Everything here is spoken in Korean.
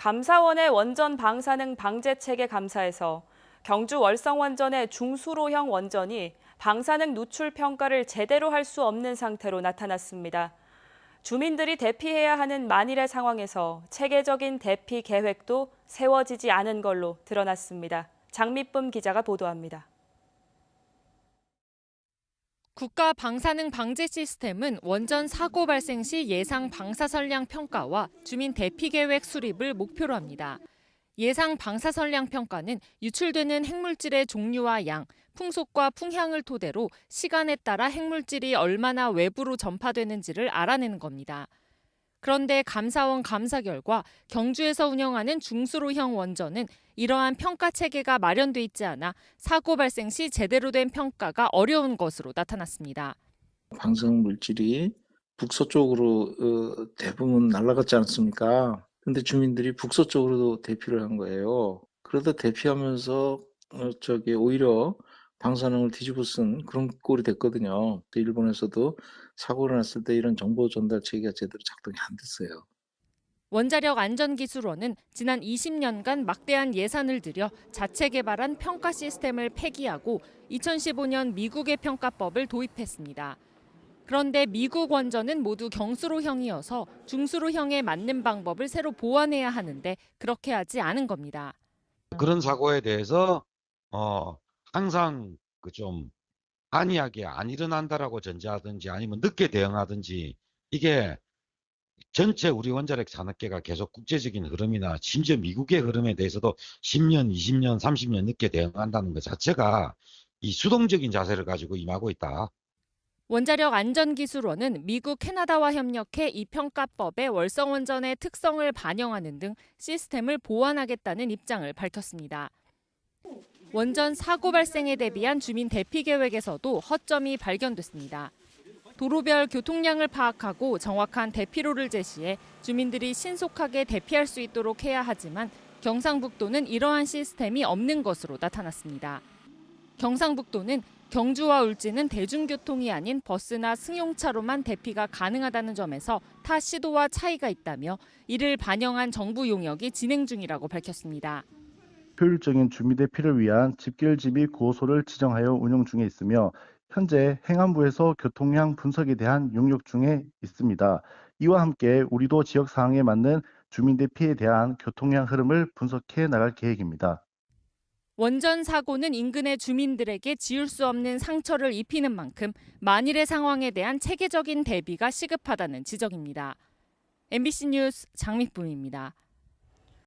감사원의 원전 방사능 방제 체계 감사에서 경주 월성 원전의 중수로형 원전이 방사능 누출 평가를 제대로 할 수 없는 상태로 나타났습니다. 주민들이 대피해야 하는 만일의 상황에서 체계적인 대피 계획도 세워지지 않은 걸로 드러났습니다. 장미쁨 기자가 보도합니다. 국가 방사능 방제 시스템은 원전 사고 발생 시 예상 방사선량 평가와 주민 대피 계획 수립을 목표로 합니다. 예상 방사선량 평가는 유출되는 핵물질의 종류와 양, 풍속과 풍향을 토대로 시간에 따라 핵물질이 얼마나 외부로 전파되는지를 알아내는 겁니다. 그런데 감사원 감사 결과 경주에서 운영하는 중수로형 원전은 이러한 평가 체계가 마련돼 있지 않아 사고 발생 시 제대로 된 평가가 어려운 것으로 나타났습니다. 방사능 물질이 북서쪽으로 대부분 날아갔지 않습니까? 근데 주민들이 북서쪽으로도 대피를 한 거예요. 그러다 대피하면서 오히려 방사능을 뒤집어 쓴 그런 꼴이 됐거든요. 일본에서도 사고가 났을 때 이런 정보 전달 체계가 제대로 작동이 안 됐어요. 원자력 안전기술원은 지난 20년간 막대한 예산을 들여 자체 개발한 평가 시스템을 폐기하고 2015년 미국의 평가법을 도입했습니다. 그런데 미국 원전은 모두 경수로형이어서 중수로형에 맞는 방법을 새로 보완해야 하는데 그렇게 하지 않은 겁니다. 그런 사고에 대해서 항상 좀 안이하게 안 일어난다라고 전제하든지 아니면 늦게 대응하든지 이게 전체 우리 원자력 산업계가 계속 국제적인 흐름이나 심지어 미국의 흐름에 대해서도 10년, 20년, 30년 늦게 대응한다는 것 자체가 이 수동적인 자세를 가지고 임하고 있다. 원자력 안전기술원은 미국, 캐나다와 협력해 이 평가법에 월성원전의 특성을 반영하는 등 시스템을 보완하겠다는 입장을 밝혔습니다. 원전 사고 발생에 대비한 주민 대피 계획에서도 허점이 발견됐습니다. 도로별 교통량을 파악하고 정확한 대피로를 제시해 주민들이 신속하게 대피할 수 있도록 해야 하지만 경상북도는 이러한 시스템이 없는 것으로 나타났습니다. 경상북도는 경주와 울진은 대중교통이 아닌 버스나 승용차로만 대피가 가능하다는 점에서 타 시도와 차이가 있다며 이를 반영한 정부 용역이 진행 중이라고 밝혔습니다. 효율적인 주민 대피를 위한 집결지 및 구호소를 지정하여 운영 중에 있으며 현재 행안부에서 교통량 분석에 대한 용역 중에 있습니다. 이와 함께 우리도 지역 상황에 맞는 주민 대피에 대한 교통량 흐름을 분석해 나갈 계획입니다. 원전 사고는 인근의 주민들에게 지울 수 없는 상처를 입히는 만큼 만일의 상황에 대한 체계적인 대비가 시급하다는 지적입니다. MBC 뉴스 장미쁨입니다.